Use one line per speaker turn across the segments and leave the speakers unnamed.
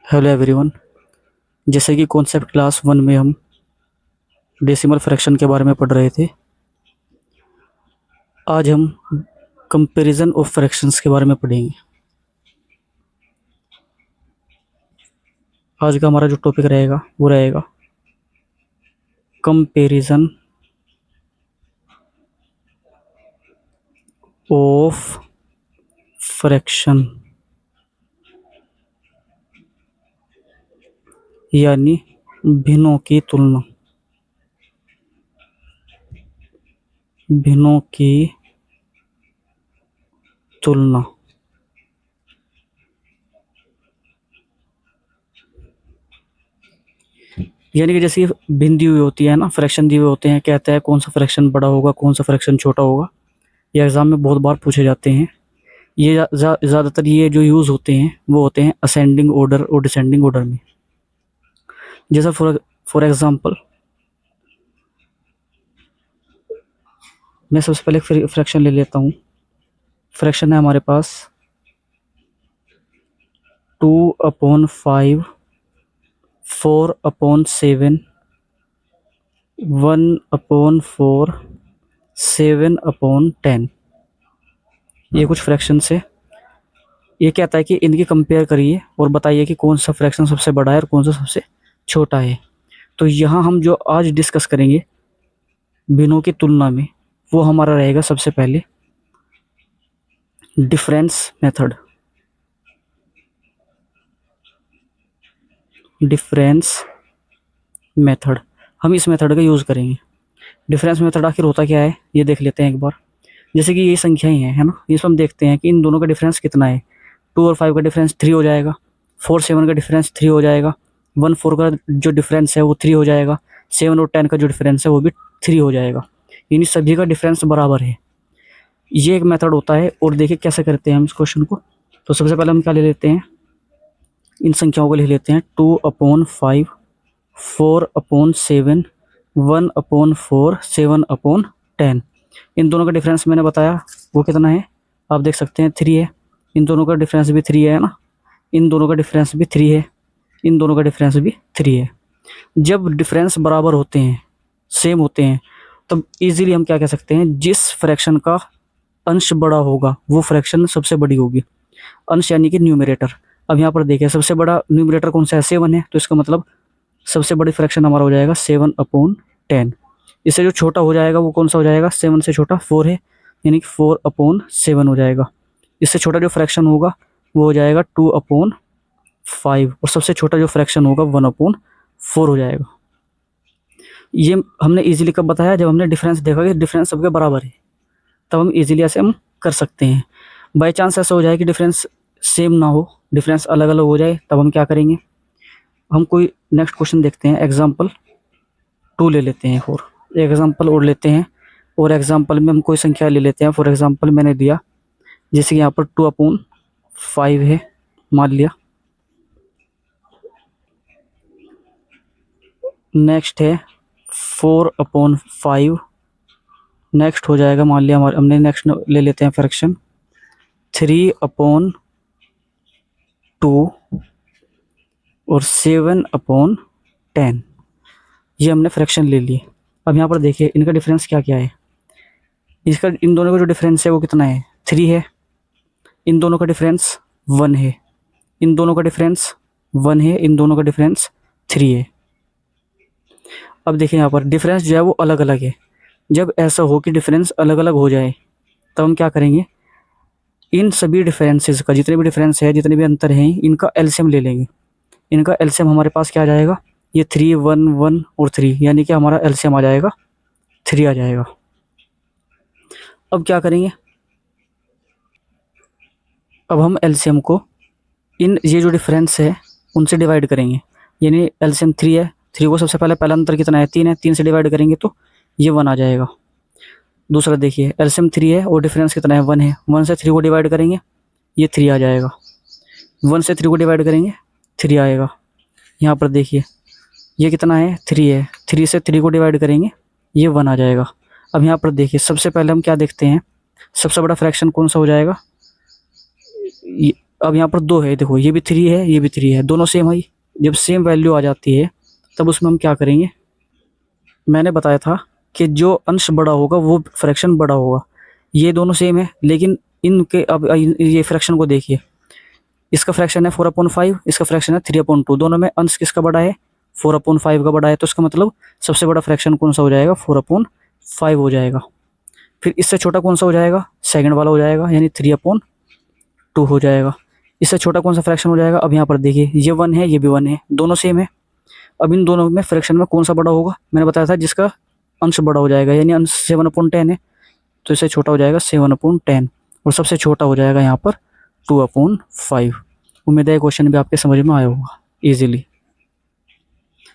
Hello everyone. जैसे कि concept class 1 में हम डेसिमल फ्रैक्शन के बारे में पढ़ रहे थे, आज हम कंपैरिजन ऑफ फ्रैक्शंस के बारे में पढ़ेंगे। आज का हमारा जो टॉपिक रहेगा वो रहेगा कंपैरिजन ऑफ फ्रैक्शन, यानी भिन्नों की तुलना। भिन्नों की तुलना यानी कि जैसे भिन्न दी हुई होती है ना, फ्रैक्शन दिए हुए होते हैं, कहता है कौन सा फ्रैक्शन बड़ा होगा, कौन सा फ्रैक्शन छोटा होगा। ये एग्जाम में बहुत बार पूछे जाते हैं। ये ज़्यादातर ये जो यूज़ होते हैं वो होते हैं असेंडिंग ऑर्डर और डिसेंडिंग ऑर्डर में। जैसा फॉर एग्जांपल मैं सबसे पहले फ्रैक्शन ले लेता हूँ। फ्रैक्शन है हमारे पास 2/5, 4/7, 1/4, 7/10। ये कुछ फ्रैक्शंस है। ये कहता है कि इनकी कंपेयर करिए और बताइए कि कौन सा फ्रैक्शन सबसे बड़ा है और कौन सा सबसे छोटा है। तो यहाँ हम जो आज डिस्कस करेंगे भिन्नों की तुलना में, वो हमारा रहेगा सबसे पहले डिफरेंस मेथड। डिफरेंस मेथड, हम इस मेथड का यूज़ करेंगे। डिफरेंस मेथड आखिर होता क्या है ये देख लेते हैं एक बार। जैसे कि ये संख्याएं हैं, है ना, इसमें हम देखते हैं कि इन दोनों का डिफरेंस कितना है। 2 और 5 का डिफरेंस 3 हो जाएगा, 4 7 का डिफरेंस 3 हो जाएगा, 1 4 का जो डिफरेंस है वो 3 हो जाएगा, 7 और 10 का जो डिफरेंस है वो भी 3 हो जाएगा। इन सभी का डिफरेंस बराबर है। ये एक मेथड होता है। और देखिए कैसे करते हैं हम इस क्वेश्चन को। तो सबसे पहले हम क्या ले लेते हैं, इन संख्याओं को ले लेते हैं। 2/5, 4/7, 1/4, 7/10। इन दोनों का डिफरेंस मैंने बताया वो कितना है, आप देख सकते हैं 3 है। इन दोनों का डिफरेंस भी 3 है ना, इन दोनों का डिफरेंस भी 3 है, इन दोनों का डिफरेंस भी 3 है। जब डिफरेंस बराबर होते हैं, सेम होते हैं, तब इजीली हम क्या कह सकते हैं, जिस फ्रैक्शन का अंश बड़ा होगा वो फ्रैक्शन सबसे बड़ी होगी। अंश यानी कि न्यूमरेटर। अब यहाँ पर देखिए सबसे बड़ा न्यूमरेटर कौन सा है, 7 है, तो इसका मतलब सबसे बड़ी फ्रैक्शन हमारा हो जाएगा 7/10। इससे जो छोटा हो जाएगा वो कौन सा हो जाएगा, 7 से छोटा 4 है, यानी कि 4/7 हो जाएगा। इससे छोटा जो फ्रैक्शन होगा वो हो जाएगा 2/5, और सबसे छोटा जो फ्रैक्शन होगा 1/4 हो जाएगा। ये हमने इजीली कब बताया, जब हमने डिफरेंस देखा कि डिफरेंस सबके बराबर है, तब हम इजीली ऐसे हम कर सकते हैं। बाई चांस ऐसा हो जाए कि डिफरेंस सेम ना हो, डिफरेंस अलग अलग हो जाए, तब हम क्या करेंगे, हम कोई नेक्स्ट क्वेश्चन देखते हैं। एग्जाम्पल 2 ले लेते हैं, और एग्जाम्पल और लेते हैं, और एग्जाम्पल में हम कोई संख्या ले लेते हैं। फॉर एग्जाम्पल मैंने दिया, जैसे कि यहाँ पर 2/5 है मान लिया। नेक्स्ट है 4/5। नेक्स्ट हो जाएगा, मान लिया हमारे हमने नेक्स्ट ले लेते हैं फ्रैक्शन 3/2 और 7/10। ये हमने फ्रैक्शन ले लिए। अब यहाँ पर देखिए इनका डिफरेंस क्या क्या है। इसका इन दोनों का जो डिफरेंस है वो कितना है, 3 है। इन दोनों का डिफरेंस 1 है, इन दोनों का डिफरेंस 1 है, इन दोनों का डिफरेंस 3 है। अब देखिए यहाँ पर डिफरेंस जो है वो अलग अलग है। जब ऐसा हो कि डिफरेंस अलग अलग हो जाए, तब हम क्या करेंगे, इन सभी डिफरेंसेस का, जितने भी डिफरेंस है, जितने भी अंतर हैं, इनका एलसीएम ले लेंगे। इनका एलसीएम हमारे पास क्या आ जाएगा, ये 3 1 1 और 3, यानी कि हमारा एलसीएम आ जाएगा 3 आ जाएगा। अब क्या करेंगे, अब हम एलसीएम को इन ये जो डिफरेंस है उनसे डिवाइड करेंगे। यानी एलसीएम 3 है, 3 को सबसे पहला अंतर कितना है, 3 है, 3 से डिवाइड करेंगे तो ये 1 आ जाएगा। दूसरा देखिए एलसीएम 3 है और डिफरेंस कितना है, 1 है, 1 से 3 को डिवाइड करेंगे ये 3 आ जाएगा। 1 से 3 को डिवाइड करेंगे 3 आएगा। यहाँ पर देखिए ये कितना है, 3 है, 3 से 3 को डिवाइड करेंगे ये 1 आ जाएगा। अब यहाँ पर देखिए सबसे पहले हम क्या देखते हैं, सबसे बड़ा फ्रैक्शन कौन सा हो जाएगा, अब यहाँ पर दो है, देखो ये भी थ्री है, ये भी थ्री है, दोनों सेम है। जब सेम वैल्यू आ जाती है तब उसमें हम क्या करेंगे, मैंने बताया था कि जो अंश बड़ा होगा वो फ्रैक्शन बड़ा होगा। ये दोनों सेम है, लेकिन इनके अब ये फ्रैक्शन को देखिए, इसका फ्रैक्शन है 4/5, इसका फ्रैक्शन है 3/2। दोनों में अंश किसका बड़ा है, 4/5 का बड़ा है, तो इसका मतलब सबसे बड़ा फ्रैक्शन कौन सा हो जाएगा, 4/5 हो जाएगा। फिर इससे छोटा कौन सा हो जाएगा, सेकंड वाला हो जाएगा, यानी 3/2 हो जाएगा। इससे छोटा कौन सा फ्रैक्शन हो जाएगा, अब यहाँ पर देखिए ये 1 है, ये भी 1 है, दोनों सेम है। अब इन दोनों में फ्रैक्शन में कौन सा बड़ा होगा, मैंने बताया था जिसका अंश बड़ा हो जाएगा, यानी अंश 7/10 है, तो इससे छोटा हो जाएगा 7/10, और सबसे छोटा हो जाएगा यहाँ पर 2/5। उम्मीद है क्वेश्चन भी आपके समझ में आया होगा इजीली।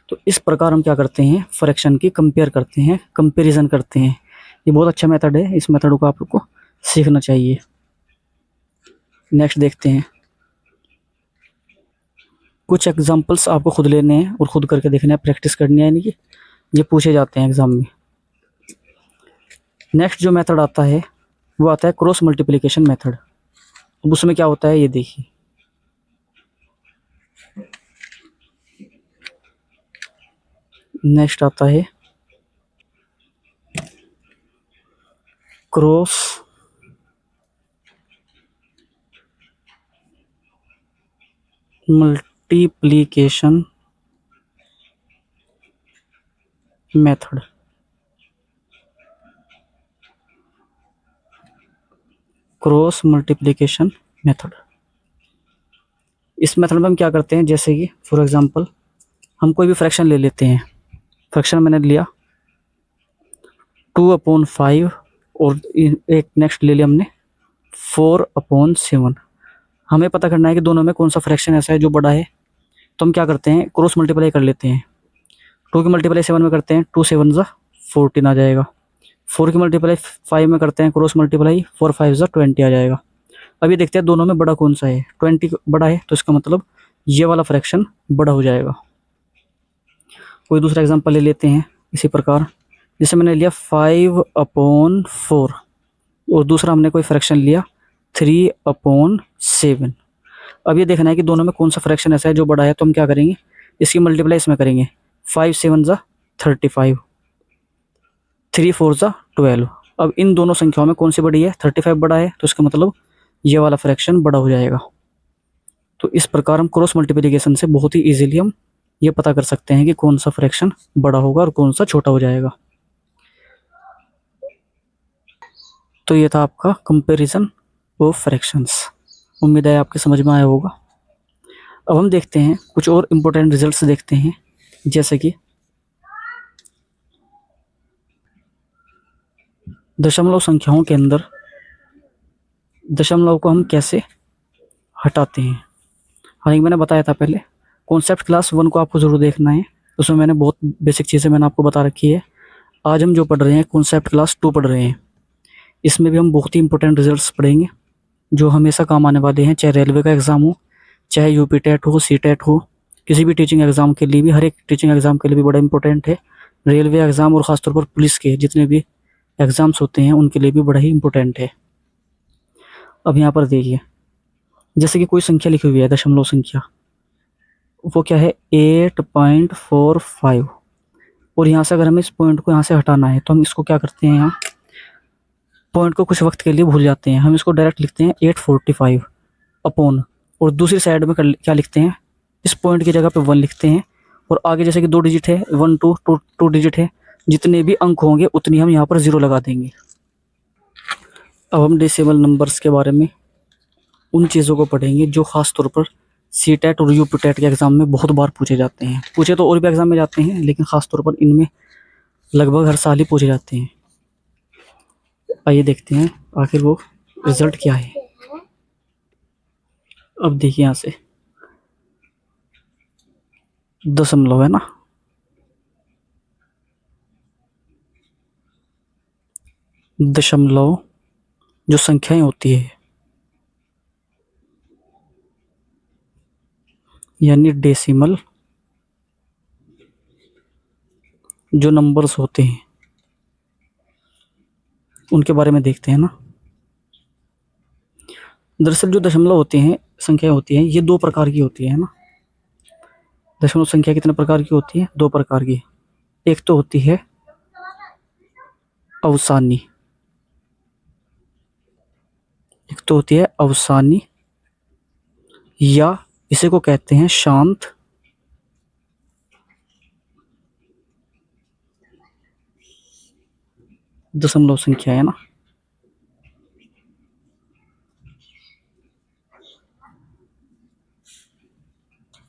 तो इस प्रकार हम क्या करते हैं, फ्रैक्शन की कंपेयर करते हैं, कंपैरिजन करते हैं। ये बहुत अच्छा मेथड है, इस मेथड को आप लोग को सीखना चाहिए। नेक्स्ट देखते हैं, कुछ एग्जांपल्स आपको खुद लेने हैं और खुद करके देखना है, प्रैक्टिस करनी है, यानी कि ये पूछे जाते हैं एग्जाम में। नेक्स्ट जो मेथड आता है वो आता है क्रॉस मल्टीप्लिकेशन मेथड। अब उसमें क्या होता है ये देखिए, नेक्स्ट आता है cross multiplication method. Cross multiplication method, इस मेथड में हम क्या करते हैं, जैसे कि फॉर एग्जांपल हम कोई भी फ्रैक्शन ले लेते हैं। फ्रैक्शन मैंने लिया 2/5, और एक नेक्स्ट ले लिया हमने 4/7। हमें पता करना है कि दोनों में कौन सा फ्रैक्शन ऐसा है जो बड़ा है, तो हम क्या करते हैं, क्रॉस मल्टीप्लाई कर लेते हैं। 2 की मल्टीप्लाई 7 में करते हैं, 2 7 ज़ा 14 आ जाएगा। 4 की मल्टीप्लाई 5 में करते हैं, क्रॉस मल्टीप्लाई 4 5 ज़ा 20 आ जाएगा। अभी देखते हैं दोनों में बड़ा कौन सा है, 20 बड़ा है, तो इसका मतलब ये वाला फ्रैक्शन बड़ा हो जाएगा। कोई दूसरा एग्जांपल ले लेते हैं इसी प्रकार, जैसे मैंने लिया 5/4, और दूसरा हमने कोई फ्रैक्शन लिया 3/7। अब ये देखना है कि दोनों में कौन सा फ्रैक्शन ऐसा है जो बड़ा है, तो हम क्या करेंगे, इसकी मल्टीप्लाई इसमें करेंगे, 5 7 ज़ा 35, 3 4 ज़ा 12। अब इन दोनों संख्याओं में कौन सी बड़ी है, 35 बड़ा है, तो इसका मतलब ये वाला फ्रैक्शन बड़ा हो जाएगा। तो इस प्रकार हम क्रॉस मल्टीप्लिकेशन से बहुत ही इजीली हम ये पता कर सकते हैं कि कौन सा फ्रैक्शन बड़ा होगा और कौन सा छोटा हो जाएगा। तो ये था आपका कंपैरिजन ऑफ फ्रैक्शंस। उम्मीद है आपके समझ में आया होगा। अब हम देखते हैं कुछ और इम्पोर्टेंट रिजल्ट्स देखते हैं, जैसे कि दशमलव संख्याओं के अंदर दशमलव को हम कैसे हटाते हैं। हालांकि मैंने बताया था पहले, कॉन्सेप्ट क्लास 1 को आपको ज़रूर देखना है, उसमें मैंने बहुत बेसिक चीज़ें मैंने आपको बता रखी है। आज हम जो पढ़ रहे हैं कॉन्सेप्ट क्लास 2 पढ़ रहे हैं, इसमें भी हम बहुत ही इंपॉर्टेंट रिजल्ट्स पढ़ेंगे जो हमेशा काम आने वाले हैं, चाहे रेलवे का एग्ज़ाम हो, चाहे यूपी टेट हो, सी टेट हो, किसी भी टीचिंग एग्ज़ाम के लिए भी, हर एक टीचिंग एग्ज़ाम के लिए भी बड़ा इंपॉर्टेंट है। रेलवे एग्ज़ाम और ख़ासतौर पर पुलिस के जितने भी एग्ज़ाम्स होते हैं उनके लिए भी बड़ा ही इंपॉर्टेंट है। अब यहाँ पर देखिए, जैसे कि कोई संख्या लिखी हुई है, दशमलव संख्या, वो क्या है 8.45, और यहाँ से अगर हमें इस पॉइंट को यहाँ से हटाना है तो हम इसको क्या करते हैं, यहाँ पॉइंट को कुछ वक्त के लिए भूल जाते हैं, हम इसको डायरेक्ट लिखते हैं 845 अपॉन, और दूसरी साइड में क्या लिखते हैं, इस पॉइंट की जगह पे 1 लिखते हैं, और आगे जैसे कि 2 डिजिट है, 1 2 2 डिजिट है, जितने भी अंक होंगे उतनी हम यहाँ पर 0 लगा देंगे। अब हम डेसिमल नंबर्स के बारे में उन चीज़ों को पढ़ेंगे जो ख़ास तौर पर सी टेट और यूपी टेट के एग्ज़ाम में बहुत बार पूछे जाते हैं। पूछे तो और भी एग्ज़ाम में जाते हैं, लेकिन ख़ास तौर पर इनमें लगभग हर साल ही पूछे जाते हैं। आइए देखते हैं आखिर वो रिज़ल्ट क्या है। अब देखिए यहाँ से दशमलव है ना, दशमलव जो संख्याएं होती है, यानी डेसिमल जो नंबर्स होते हैं उनके बारे में देखते हैं ना। दरअसल जो दशमलव होते हैं, संख्या होती है, ये दो प्रकार की होती है ना। दशमलव संख्या कितने प्रकार की होती है? दो प्रकार की। एक तो होती है अवसानी, एक तो होती है अवसानी, या इसे को कहते हैं शांत दशमलव संख्या, है ना।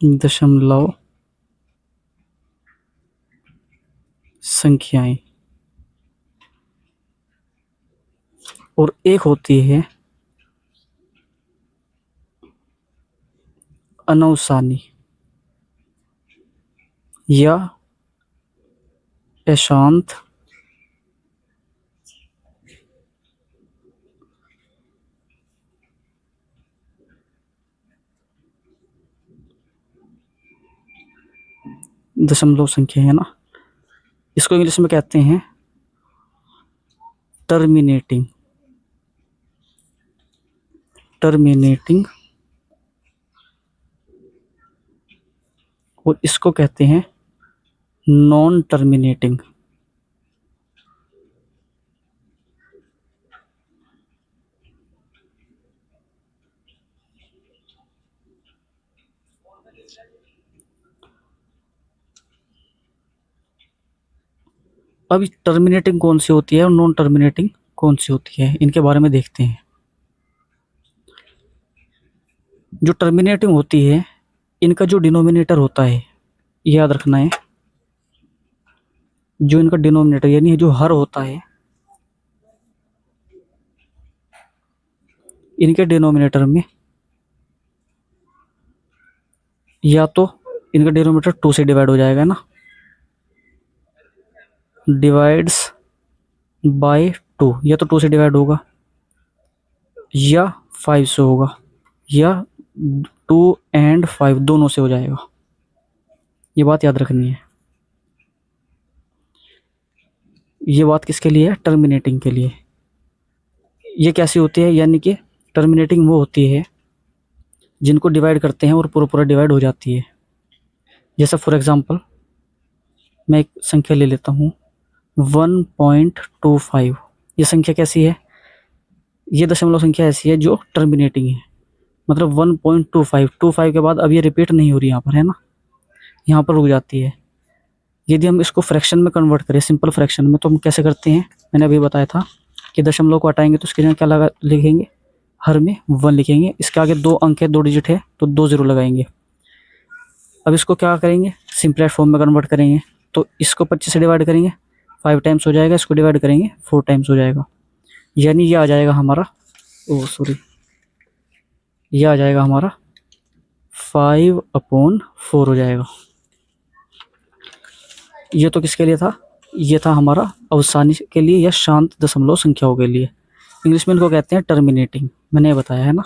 दशमलव संख्याएं। और एक होती है अनवसानी या अशांत दशमलव संख्या, है ना। इसको इंग्लिश में कहते हैं टर्मिनेटिंग, टर्मिनेटिंग, और इसको कहते हैं नॉन टर्मिनेटिंग। अब टर्मिनेटिंग कौन सी होती है और नॉन टर्मिनेटिंग कौन सी होती है, इनके बारे में देखते हैं। जो टर्मिनेटिंग होती है, इनका जो डिनोमिनेटर होता है, याद रखना है, जो इनका डिनोमिनेटर यानी जो हर होता है, इनके डिनोमिनेटर में या तो इनका डिनोमिनेटर 2 से डिवाइड हो जाएगा ना, डिवाइड्स बाय 2, या तो 2 से डिवाइड होगा या 5 से होगा, या 2 एंड 5 दोनों से हो जाएगा। ये बात याद रखनी है। ये बात किसके लिए है? टर्मिनेटिंग के लिए। ये कैसी होती है? यानी कि टर्मिनेटिंग वो होती है जिनको डिवाइड करते हैं और पूरा पूरा डिवाइड हो जाती है। जैसे फॉर एग्जांपल मैं एक संख्या ले लेता हूँ 1.25। ये संख्या कैसी है? ये दशमलव संख्या ऐसी है जो टर्मिनेटिंग है, मतलब 1.25 के बाद अब ये रिपीट नहीं हो रही यहाँ पर, है ना, यहाँ पर रुक जाती है। यदि हम इसको फ्रैक्शन में कन्वर्ट करें, सिंपल फ्रैक्शन में, तो हम कैसे करते हैं? मैंने अभी बताया था कि दशमलव को हटाएंगे तो उसके जगह क्या लगा लिखेंगे? हर में 1 लिखेंगे। इसके आगे 2 अंक है, 2 डिजिट है, तो 2 0 लगाएंगे। अब इसको क्या करेंगे? सिंपलेस्ट फॉर्म में कन्वर्ट करेंगे। तो इसको 25 से डिवाइड करेंगे, 5 टाइम्स हो जाएगा, इसको डिवाइड करेंगे 4 टाइम्स हो जाएगा, यानी ये आ जाएगा हमारा, ये आ जाएगा हमारा 5/4 हो जाएगा। ये तो किसके लिए था? ये था हमारा अवसानी के लिए या शांत दशमलव संख्याओं के लिए। इंग्लिश में इनको कहते हैं टर्मिनेटिंग, मैंने ये बताया है ना।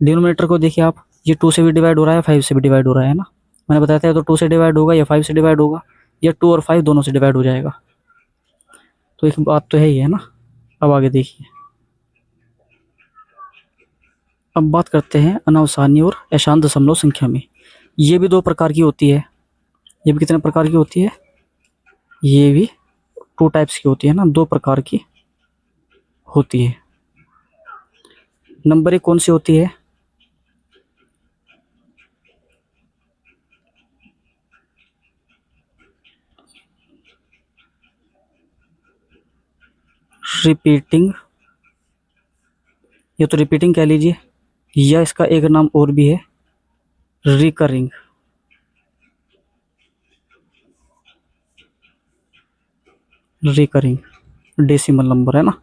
डिनोमिनेटर को देखिए आप, ये 2 से भी डिवाइड हो रहा है, 5 से भी डिवाइड हो रहा है ना। मैंने बताया था तो 2 से डिवाइड होगा या 5 से डिवाइड होगा, या 2 और 5 दोनों से डिवाइड हो जाएगा। तो एक बात तो है ही, है ना। अब आगे देखिए, अब बात करते हैं अनावसानी और अशांत दशमलव संख्या में। ये भी 2 प्रकार की होती है। ये भी कितने प्रकार की होती है? ये भी 2 टाइप्स की होती है ना, 2 प्रकार की होती है। नंबर 1 कौन सी होती है? रिपीटिंग, ये तो रिपीटिंग कह लीजिए, या इसका एक नाम और भी है रिकरिंग। रिकरिंग डेसिमल नंबर, है ना।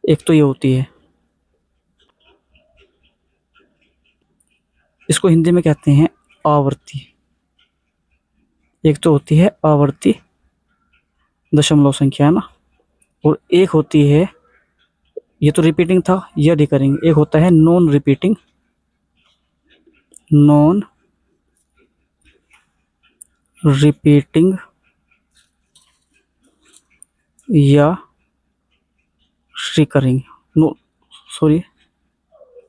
एक तो ये होती है, इसको हिंदी में कहते हैं आवर्ती। एक तो होती है आवर्ती दशमलव संख्या, है ना। और एक होती है, ये तो रिपीटिंग था, यह रिकरिंग। एक होता है नॉन रिपीटिंग, नॉन रिपीटिंग या recurring, no sorry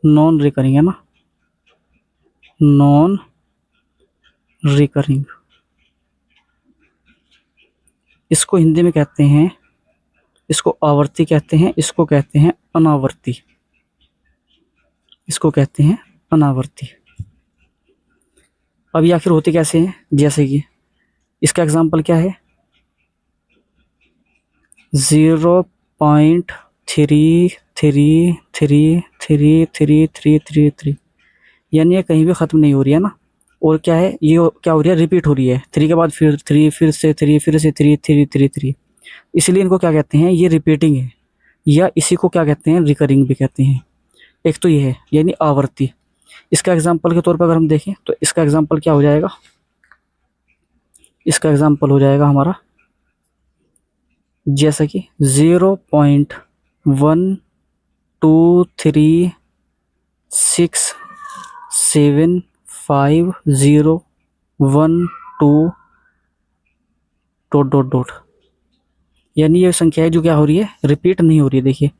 non recurring है ना, नॉन रिकरिंग। इसको हिंदी में कहते हैं, इसको आवर्ती कहते हैं, इसको कहते हैं अनावर्ती, इसको कहते हैं अनावर्ती। अब ये आखिर होते कैसे हैं, जैसे कि इसका एग्जांपल क्या है, 0.33333333, यानी ये कहीं भी ख़त्म नहीं हो रही है ना। और क्या है, ये क्या हो रही है, रिपीट हो रही है, 3 के बाद फिर 3, फिर से 3, फिर से 3, 3, 3, 3, इसलिए इनको क्या कहते हैं, ये रिपीटिंग है, या इसी को क्या कहते हैं, रिकरिंग भी कहते हैं। एक तो ये है यानी आवर्ती। इसका एग्जाम्पल के तौर पर अगर हम देखें तो इसका एग्जाम्पल क्या हो जाएगा, इसका एग्जाम्पल हो जाएगा हमारा जैसा कि 0.123675012 डॉट, यानी ये संख्या है जो क्या हो रही है, रिपीट नहीं हो रही है। देखिए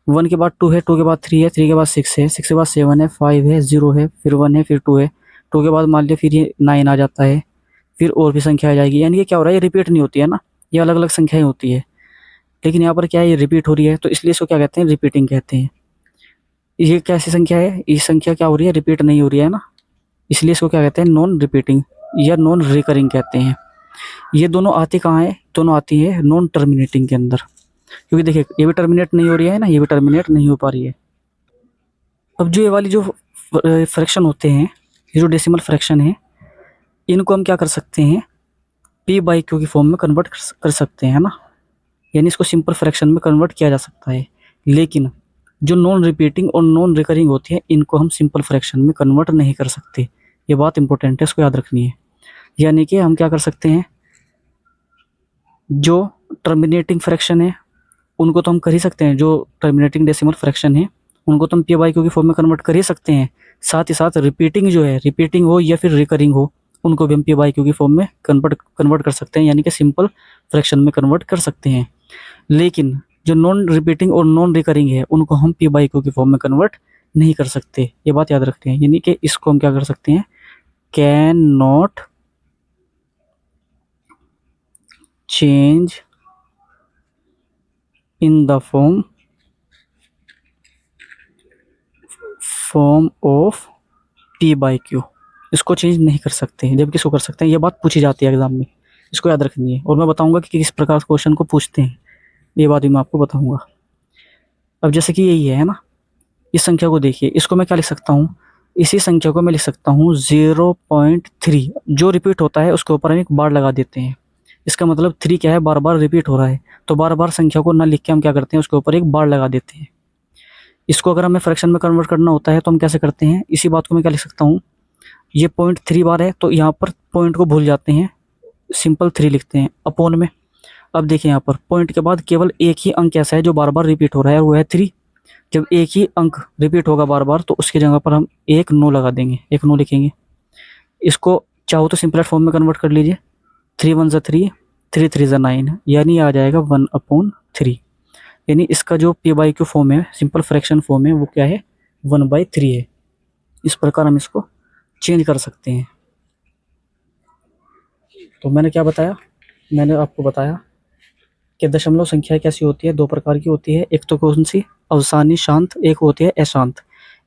1 के बाद 2 है, 2 के बाद 3 है, 3 के बाद 6 है, 6 के बाद 7 है, 5 है, 0 है, फिर 1 है, फिर 2 है, 2 के बाद मान लिया फिर ये 9 आ जाता है, फिर और भी संख्या आ जाएगी। यानी कि क्या हो रहा है, ये रिपीट नहीं होती है ना, ये अलग अलग संख्याएं होती है, लेकिन यहाँ पर क्या है, ये रिपीट हो रही है, तो इसलिए इसको क्या कहते हैं, रिपीटिंग कहते हैं। ये कैसी संख्या है, ये संख्या क्या हो रही है, रिपीट नहीं हो रही है ना, इसलिए इसको क्या कहते हैं, नॉन रिपीटिंग या नॉन रिकरिंग कहते हैं। ये दोनों आती कहाँ है, दोनों आती है नॉन टर्मिनेटिंग के अंदर, क्योंकि देखिए ये भी टर्मिनेट नहीं हो रही है ना, ये भी टर्मिनेट नहीं हो पा रही है। अब जो ये वाली जो फ्रैक्शन होते हैं, ये जो डेसिमल फ्रैक्शन है, इनको हम क्या कर सकते हैं, पी बाई क्यू की फॉर्म में कन्वर्ट कर सकते हैं ना, यानी इसको सिंपल फ्रैक्शन में कन्वर्ट किया जा सकता है। लेकिन जो नॉन रिपीटिंग और नॉन रिकरिंग होती है, इनको हम सिंपल फ्रैक्शन में कन्वर्ट नहीं कर सकते। ये बात इंपॉर्टेंट है, इसको याद रखनी है। यानी कि हम क्या कर सकते हैं, जो टर्मिनेटिंग फ्रैक्शन है उनको तो हम कर ही सकते हैं, जो टर्मिनेटिंग डेसिमल फ्रैक्शन है उनको तो हम पी बाई क्यू की फॉर्म में कन्वर्ट कर ही सकते हैं। साथ ही साथ रिपीटिंग जो है, रिपीटिंग हो या फिर रिकरिंग हो, उनको भी हम पी बाई क्यू की फॉर्म में कन्वर्ट कर सकते हैं, यानी कि सिंपल फ्रैक्शन में कन्वर्ट कर सकते हैं। लेकिन जो नॉन रिपीटिंग और नॉन रिकरिंग है, उनको हम पी बाई क्यू की फॉर्म में कन्वर्ट नहीं कर सकते। ये बात याद रखते हैं, यानी कि इसको हम क्या कर सकते हैं, can not change in the form of P by Q, इसको चेंज नहीं कर सकते हैं, जबकि इसको कर सकते हैं। ये बात पूछी जाती है एग्जाम में, इसको याद रखनी है। और मैं बताऊंगा कि किस प्रकार क्वेश्चन को पूछते हैं, ये बात भी मैं आपको बताऊंगा। अब जैसे कि यही है ना, इस संख्या को देखिए, इसको मैं क्या लिख सकता हूँ, इसी संख्या को मैं लिख सकता हूँ 0.3, जो रिपीट होता है उसके ऊपर हम एक बार लगा देते हैं। इसका मतलब 3 क्या है, बार बार रिपीट हो रहा है, तो बार बार संख्या को ना लिख के हम क्या करते हैं, उसके ऊपर एक बार लगा देते हैं। इसको अगर हमें फ्रैक्शन में कन्वर्ट करना होता है तो हम कैसे करते हैं, इसी बात को मैं क्या लिख सकता हूँ, ये 0.3 बार है, तो यहाँ पर पॉइंट को भूल जाते हैं, सिंपल 3 लिखते हैं अपॉन में। अब देखिए यहाँ पर पॉइंट के बाद केवल एक ही अंक ऐसा है जो बार बार रिपीट हो रहा है, वो है 3। जब एक ही अंक रिपीट होगा बार बार, तो उसकी जगह पर हम एक 9 लगा देंगे, एक 9 लिखेंगे। इसको चाहो तो सिंपल फॉर्म में कन्वर्ट कर लीजिए, 3 1 3, 3 3 9, यानी आ जाएगा 1/3। यानी इसका जो पी बाई क्यू फॉर्म है, सिंपल फ्रैक्शन फॉर्म है, वो क्या है, 1/3 है। इस प्रकार हम इसको चेंज कर सकते हैं। तो मैंने क्या बताया, मैंने आपको बताया कि दशमलव संख्या कैसी होती है, 2 प्रकार की होती है। एक तो कौन सी, अवसानी शांत, एक होती है अशांत,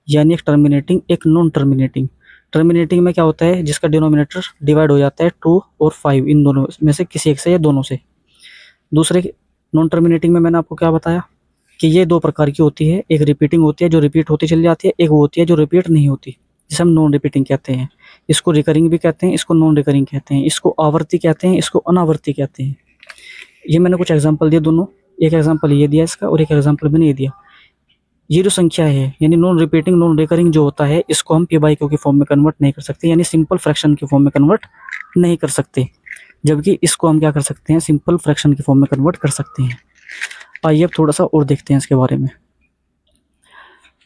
यानी एक टर्मिनेटिंग, एक नॉन टर्मिनेटिंग। टर्मिनेटिंग में क्या होता है, जिसका डिनोमिनेटर डिवाइड हो जाता है 2 और 5, इन दोनों में से किसी एक से या दोनों से। दूसरे नॉन टर्मिनेटिंग में मैंने आपको क्या बताया कि ये 2 प्रकार की होती है, एक रिपीटिंग होती है जो रिपीट होती चली जाती है, एक वो होती है जो रिपीट नहीं होती, जिसे हम नॉन रिपीटिंग कहते हैं। इसको रिकरिंग भी कहते हैं, इसको नॉन रिकरिंग कहते हैं, इसको आवर्ती कहते हैं, इसको अनावर्ती कहते हैं। ये मैंने कुछ एग्जांपल दिए दोनों, एक एग्जांपल ये दिया इसका और एक एग्जांपल मैंने ये दिया। ये जो संख्या है यानी नॉन रिपीटिंग नॉन रिकरिंग जो होता है, इसको हम पी बाई क्यू की फॉर्म में कन्वर्ट नहीं कर सकते, यानी सिंपल फ्रैक्शन की फॉर्म में कन्वर्ट नहीं कर सकते, जबकि इसको हम क्या कर सकते हैं, सिंपल फ्रैक्शन की फॉर्म में कन्वर्ट कर सकते हैं। आइए अब थोड़ा सा और देखते हैं इसके बारे में।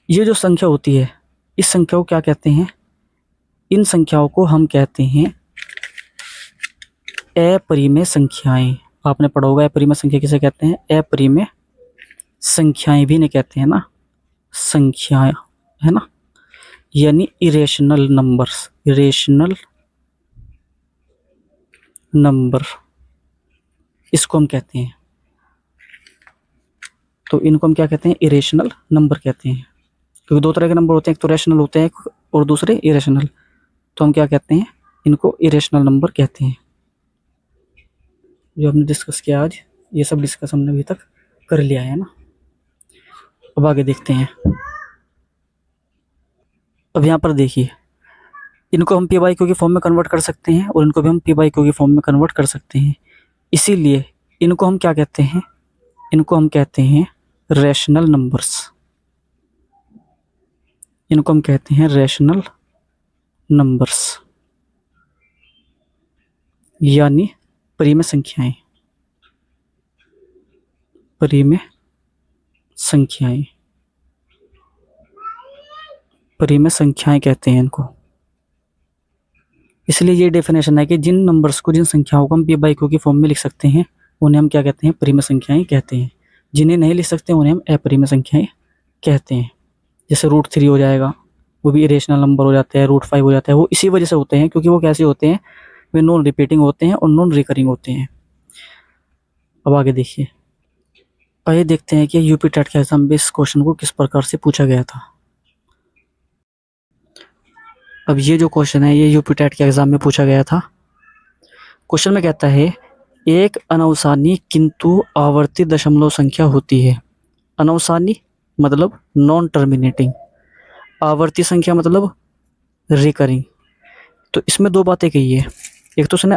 ये जो संख्या होती है, इस संख्या को क्या कहते हैं, इन संख्याओं को हम कहते हैं अपरिमेय संख्याएं। आपने पढ़ा होगा अपरिमेय संख्या किसे कहते हैं, अपरिमेय संख्याएं भी नहीं कहते हैं ना, संख्याएं है ना, यानी इरेशनल नंबर्स, इरेशनल नंबर इसको हम कहते हैं। तो इनको हम क्या कहते हैं? इरेशनल नंबर कहते हैं। क्योंकि दो तरह के नंबर होते हैं, एक तो रैशनल होते हैं और दूसरे इरेशनल। तो हम क्या कहते हैं? इनको इरेशनल नंबर कहते हैं। जो हमने डिस्कस किया आज, ये सब डिस्कस हमने अभी तक कर लिया है ना। अब आगे देखते हैं। अब यहाँ पर देखिए, इनको हम पी बाई क्यू की फॉर्म में कन्वर्ट कर सकते हैं और इनको भी हम पी बाई क्यू की फॉर्म में कन्वर्ट कर सकते हैं। इसीलिए इनको हम क्या कहते हैं? इनको हम कहते हैं रैशनल नंबर्स। इनको हम कहते हैं रैशनल नंबर्स, यानी परिमेय संख्याएं। परिमेय संख्याएं, परिमेय संख्याएं कहते हैं इनको। इसलिए ये डेफिनेशन है कि जिन नंबर्स को, जिन संख्याओं को हम पी बाई क्यू की फॉर्म में लिख सकते हैं उन्हें हम क्या कहते हैं? परिमेय संख्याएं कहते हैं। जिन्हें नहीं लिख सकते उन्हें हम अपरिमेय संख्याएं कहते हैं। जैसे √3 हो जाएगा, वो भी इरेशनल नंबर हो जाता है। √5 हो जाता है। वो इसी वजह से होते हैं क्योंकि वो कैसे होते हैं? वे नॉन रिपीटिंग होते हैं और नॉन रिकरिंग होते हैं। अब आगे देखिए, आइए देखते हैं कि यूपी टेट के एग्जाम में इस क्वेश्चन को किस प्रकार से पूछा गया था। अब ये जो क्वेश्चन है, ये यूपी टेट के एग्जाम में पूछा गया था। क्वेश्चन में कहता है, एक अनवसानी किंतु आवर्ती दशमलव संख्या होती है। अनवसानी मतलब नॉन टर्मिनेटिंग, आवर्ती संख्या मतलब रिकरिंग। तो इसमें दो बातें कही है। एक तो उसने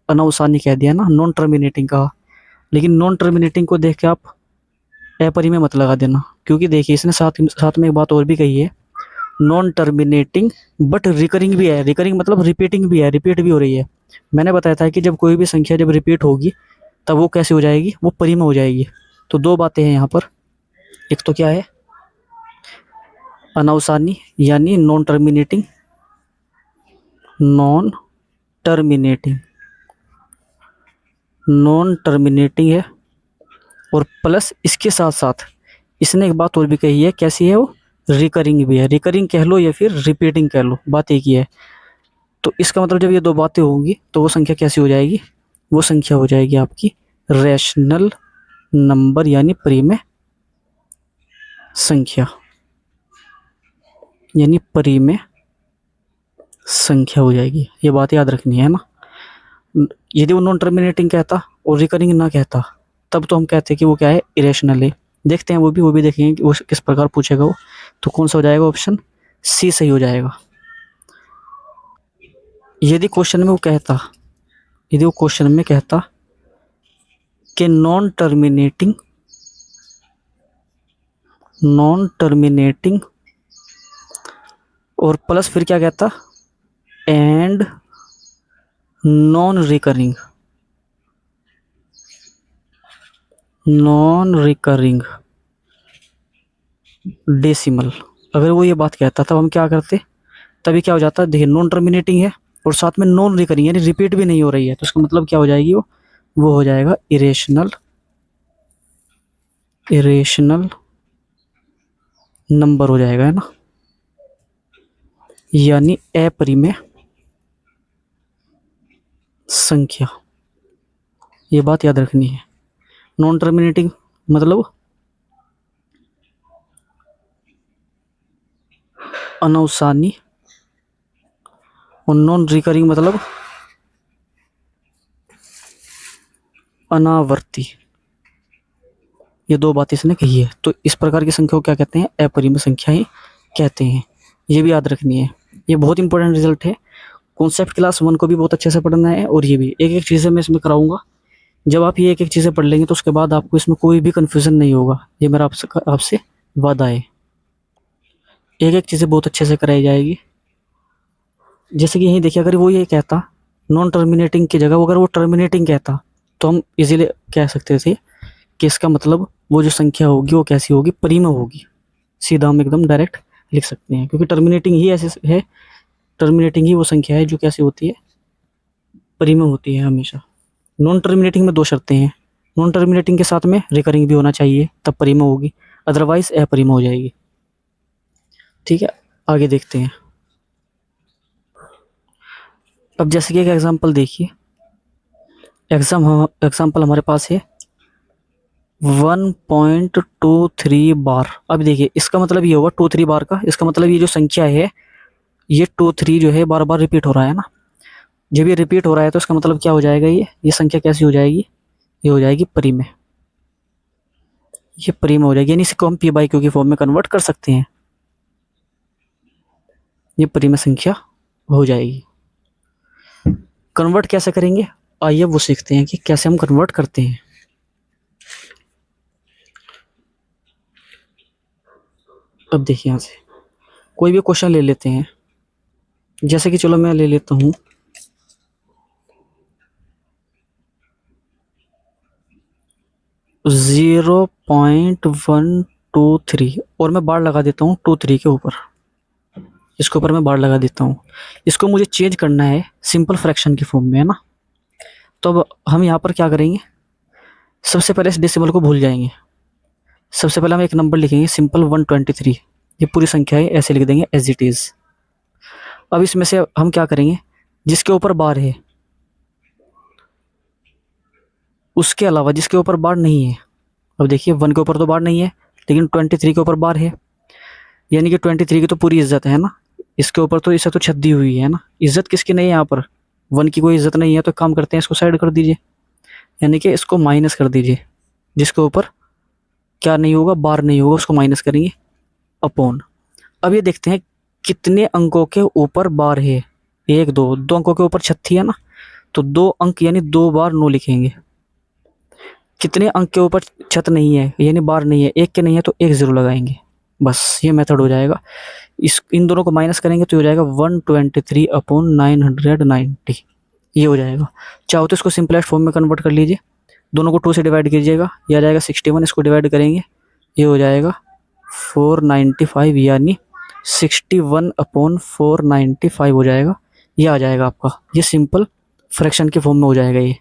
अनवसानी कह दिया ना, नॉन टर्मिनेटिंग कहा। लेकिन नॉन टर्मिनेटिंग को देख के आप अपरिमेय मत लगा देना, क्योंकि देखिए इसने साथ में एक बात और भी कही है, नॉन टर्मिनेटिंग बट रिकरिंग भी है। रिकरिंग मतलब रिपीटिंग भी है, रिपीट भी हो रही है। मैंने बताया था कि जब कोई भी संख्या जब रिपीट होगी तब वो कैसे हो जाएगी? वो परिमेय हो जाएगी। तो दो बातें हैं यहाँ पर। एक तो क्या है? अनवसानी यानी non terminating, non terminating, non terminating है। और प्लस इसके साथ साथ इसने एक बात और भी कही है। कैसी है वो? रिकरिंग भी है। रिकरिंग कह लो या फिर रिपीटिंग कह लो, बात एक ही है। तो इसका मतलब जब ये दो बातें होंगी तो वो संख्या कैसी हो जाएगी? वो संख्या हो जाएगी आपकी रैशनल नंबर, यानी परिमेय संख्या, यानी परिमेय संख्या हो जाएगी। ये बात याद रखनी है ना। यदि वो नॉन टर्मिनेटिंग कहता और रिकरिंग ना कहता तब तो हम कहते कि वो क्या है? इरेशनल है। देखते हैं वो भी देखेंगे कि वो किस प्रकार पूछेगा वो। तो कौन सा हो जाएगा? ऑप्शन सी सही हो जाएगा। यदि क्वेश्चन में वो कहता, यदि वो क्वेश्चन में कहता कि नॉन टर्मिनेटिंग, नॉन टर्मिनेटिंग और प्लस फिर क्या कहता? And non recurring, non recurring decimal. अगर वो ये बात कहता तब हम क्या करते? तभी क्या हो जाता? देखिए नॉन टर्मिनेटिंग है और साथ में नॉन रिकरिंग यानी रिपीट भी नहीं हो रही है, तो इसका मतलब क्या हो जाएगी? वो हो जाएगा इरेशनल, इरेशनल नंबर हो जाएगा, है ना, यानी अपरिमेय संख्या। ये बात याद रखनी है। नॉन टर्मिनेटिंग मतलब अनवसानी और नॉन रिकरिंग मतलब अनावर्ती। ये दो बातें इसने कही है। तो इस प्रकार की संख्या को क्या कहते हैं? अपरिमेय संख्याएं कहते हैं। ये भी याद रखनी है। ये बहुत इंपॉर्टेंट रिजल्ट है। कॉन्सेप्ट क्लास 1 को भी बहुत अच्छे से पढ़ना है और ये भी एक एक चीज़ें मैं इसमें कराऊंगा। जब आप ये एक एक चीज़ें पढ़ लेंगे तो उसके बाद आपको इसमें कोई भी कन्फ्यूज़न नहीं होगा। ये मेरा आपसे वादा है। एक एक चीज़ें बहुत अच्छे से कराई जाएगी। जैसे कि यहीं देखिए, अगर वो ये कहता नॉन टर्मिनेटिंग की जगह अगर वो टर्मिनेटिंग कहता तो हम इजीली कह सकते थे कि इसका मतलब वो जो संख्या होगी वो कैसी होगी? परिमेय होगी। सीधा हम एकदम डायरेक्ट लिख सकते हैं, क्योंकि टर्मिनेटिंग ही ऐसे है, टर्मिनेटिंग ही वो संख्या है जो कैसी होती है? परिमेय होती है हमेशा। नॉन टर्मिनेटिंग में दो शर्तें हैं। नॉन टर्मिनेटिंग के साथ में रिकरिंग भी होना चाहिए, तब परिमेय होगी, अदरवाइज अपरिमेय हो जाएगी। ठीक है। आगे देखते हैं। अब जैसे कि एक एग्जांपल देखिए, एग्जांपल हमारे पास है 1.23 बार। अब देखिए इसका मतलब ये होगा 23 बार का, इसका मतलब ये जो संख्या है ये 23 जो है बार बार रिपीट हो रहा है ना। जब ये रिपीट हो रहा है तो इसका मतलब क्या हो जाएगा, ये संख्या कैसी हो जाएगी, ये हो जाएगी परिमेय। ये परिमेय हो जाएगी, यानी इसको हम पी बाई क्यू की फॉर्म में कन्वर्ट कर सकते हैं। ये परिमेय संख्या हो जाएगी। कन्वर्ट कैसे करेंगे, आइए वो सीखते हैं कि कैसे हम कन्वर्ट करते हैं। अब देखिए यहाँ से कोई भी क्वेश्चन ले लेते हैं, जैसे कि चलो मैं ले लेता हूँ 0.123 और मैं बार लगा देता हूँ 23 के ऊपर। इसके ऊपर मैं बार लगा देता हूँ। इसको मुझे चेंज करना है सिंपल फ्रैक्शन की फॉर्म में, है ना। तो अब हम यहाँ पर क्या करेंगे, सबसे पहले इस डेसिमल को भूल जाएंगे। सबसे पहले हम एक नंबर लिखेंगे सिंपल 123। ये पूरी संख्या है, ऐसे लिख देंगे एज इट इज। अब इसमें से हम क्या करेंगे, जिसके ऊपर बार है उसके अलावा जिसके ऊपर बार नहीं है, अब देखिए 1 के ऊपर तो बार नहीं है लेकिन 23 के ऊपर बार है, यानी कि 23 की तो पूरी इज्जत है ना। इसके ऊपर तो इसे तो छत दी हुई है ना, इज्जत किसकी नहीं है यहाँ पर, 1 की कोई इज्जत नहीं है। तो काम करते हैं, इसको साइड कर दीजिए, यानी कि इसको माइनस कर दीजिए। जिसके ऊपर क्या नहीं होगा, बार नहीं होगा, उसको माइनस करेंगे अपॉन। अब ये देखते हैं कितने अंकों के ऊपर बार है, एक दो, दो अंकों के ऊपर छत्ती है ना, तो 2 अंक यानी 2 बार 9 लिखेंगे। कितने अंक के ऊपर छत नहीं है यानी बार नहीं है, एक के नहीं है तो एक जीरो लगाएंगे, बस ये मेथड हो जाएगा। इस इन दोनों को माइनस करेंगे तो हो जाएगा 123/990, ये हो जाएगा। चाहो तो इसको सिंपलेस्ट फॉर्म में कन्वर्ट कर लीजिए, दोनों को 2 से डिवाइड कीजिएगा, ये आ जाएगा 61। इसको डिवाइड करेंगे, ये हो जाएगा 495, यानी 61/495 हो जाएगा। ये आ जाएगा आपका, ये सिंपल फ्रैक्शन के फॉर्म में हो जाएगा ये।